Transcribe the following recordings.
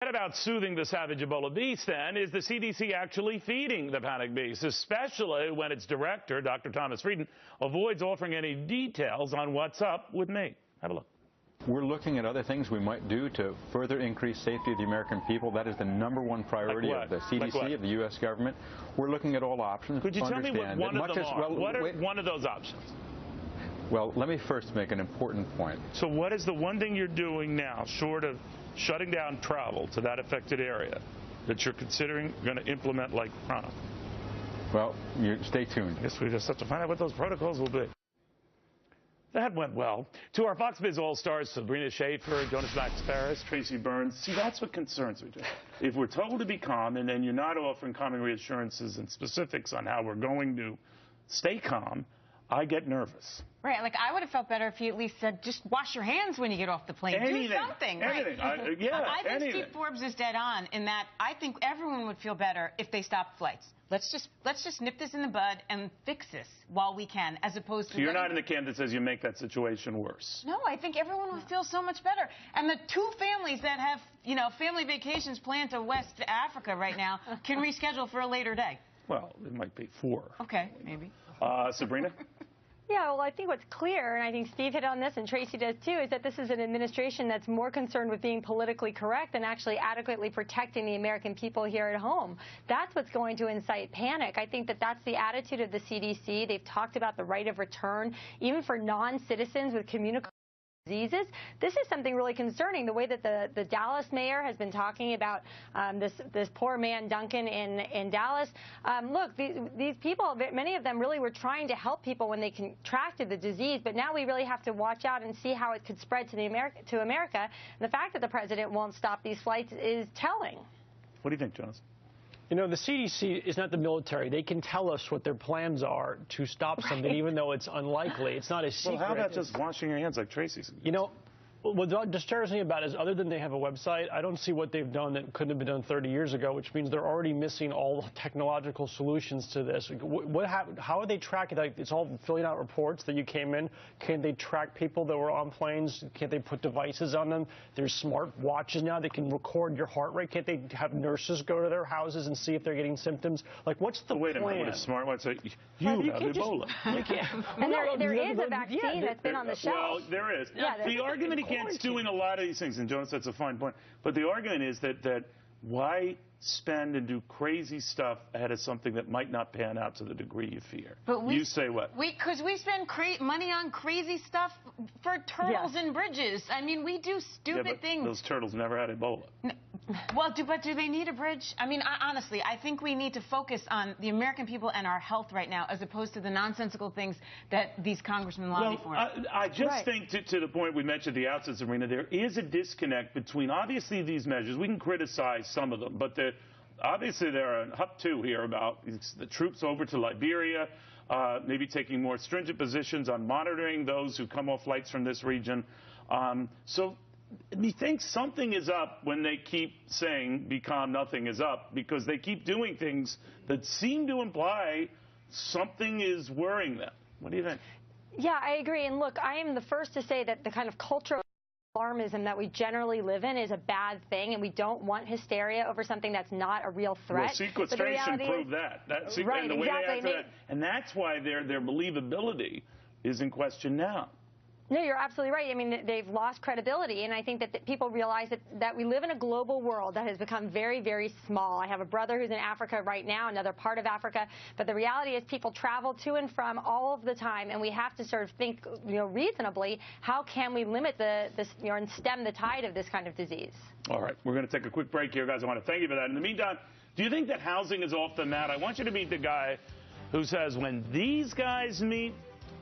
What about soothing the savage Ebola beast, then? Is the CDC actually feeding the panic beast, especially when its director, Dr. Thomas Frieden, avoids offering any details on what's up with me? Have a look. We're looking at other things we might do to further increase safety of the American people. That is the #1 priority of the CDC, of the U.S. government. We're looking at all options. Could you tell me what one of them are? What are one of those options? Well, let me first make an important point. So what is the one thing you're doing now, short of shutting down travel to that affected area, that you're considering going to implement like pronto? Well, stay tuned. I guess we just have to find out what those protocols will be. That went well. To our Fox Biz All-Stars, Sabrina Schaefer, Jonas Max Ferris, Tracy Burns. See, that's what concerns me. If we're told to be calm and then you're not offering calming reassurances and specifics on how we're going to stay calm, I get nervous. Right, like I would have felt better if you at least said, just wash your hands when you get off the plane. Anything, do something. anything. Right. I think anything. Steve Forbes is dead on in that I think everyone would feel better if they stopped flights. Let's just nip this in the bud and fix this while we can, as opposed to... So you're not in the camp that says you make that situation worse? No, I think everyone would feel so much better. And the two families that have, family vacations planned to West Africa right now can reschedule for a later day. Well, it might be 4. Okay, maybe. Sabrina? Yeah, well, I think what's clear, and I think Steve hit on this and Tracy does too, is that this is an administration that's more concerned with being politically correct than actually adequately protecting the American people here at home. That's what's going to incite panic. I think that that's the attitude of the CDC. They've talked about the right of return, even for non-citizens with communicable diseases. This is something really concerning, the way that the Dallas mayor has been talking about this poor man, Duncan, in Dallas. Look, these people, many of them really were trying to help people when they contracted the disease, but now we really have to watch out and see how it could spread to America. And the fact that the president won't stop these flights is telling. What do you think, Jonas? The CDC is not the military. They can tell us what their plans are to stop something, even though it's unlikely. It's not a secret. Well, how about just washing your hands like Tracy said? What disturbs me about it is, other than they have a website, I don't see what they've done that couldn't have been done 30 years ago, which means they're already missing all technological solutions to this. How are they tracking? Like, it's all filling out reports that you came in. Can't they track people that were on planes? Can't they put devices on them? There's smart watches now that can record your heart rate. Can't they have nurses go to their houses and see if they're getting symptoms? Like, what's the plan? Wait a minute, what a smart one. So you have Ebola. And there is a vaccine that's been on the shelf. Well, there is. Yeah, the argument against doing a lot of these things, and Jonas, that's a fine point, but the argument is that why spend and do crazy stuff ahead of something that might not pan out to the degree you fear? But you say what? Because we spend money on crazy stuff for turtles and bridges. I mean, we do stupid things. Those turtles never had Ebola. No. Well, but do they need a bridge? I mean, honestly, I think we need to focus on the American people and our health right now, as opposed to the nonsensical things that these congressmen lobby for. I just think, to the point we mentioned at the outset, Sabrina, there is a disconnect between, obviously, these measures. We can criticize some of them, but obviously there are up to here about the troops over to Liberia, maybe taking more stringent positions on monitoring those who come off flights from this region. So we think something is up when they keep saying, be calm, nothing is up, because they keep doing things that seem to imply something is worrying them. What do you think? Yeah, I agree. And look, I am the first to say that the kind of cultural alarmism that we generally live in is a bad thing, and we don't want hysteria over something that's not a real threat. Well, sequestration proved that. Right, and the way exactly. they acted, and that's why their believability is in question now. No, you're absolutely right. I mean, they've lost credibility, and I think that people realize that we live in a global world that has become very, very small. I have a brother who's in Africa right now, another part of Africa, but the reality is people travel to and from all of the time, and we have to sort of think, reasonably, how can we limit and stem the tide of this kind of disease? All right, we're going to take a quick break here, guys. I want to thank you for that. In the meantime, do you think that housing is off the mat? I want you to meet the guy who says when these guys meet,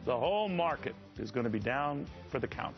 the whole market is going to be down for the count.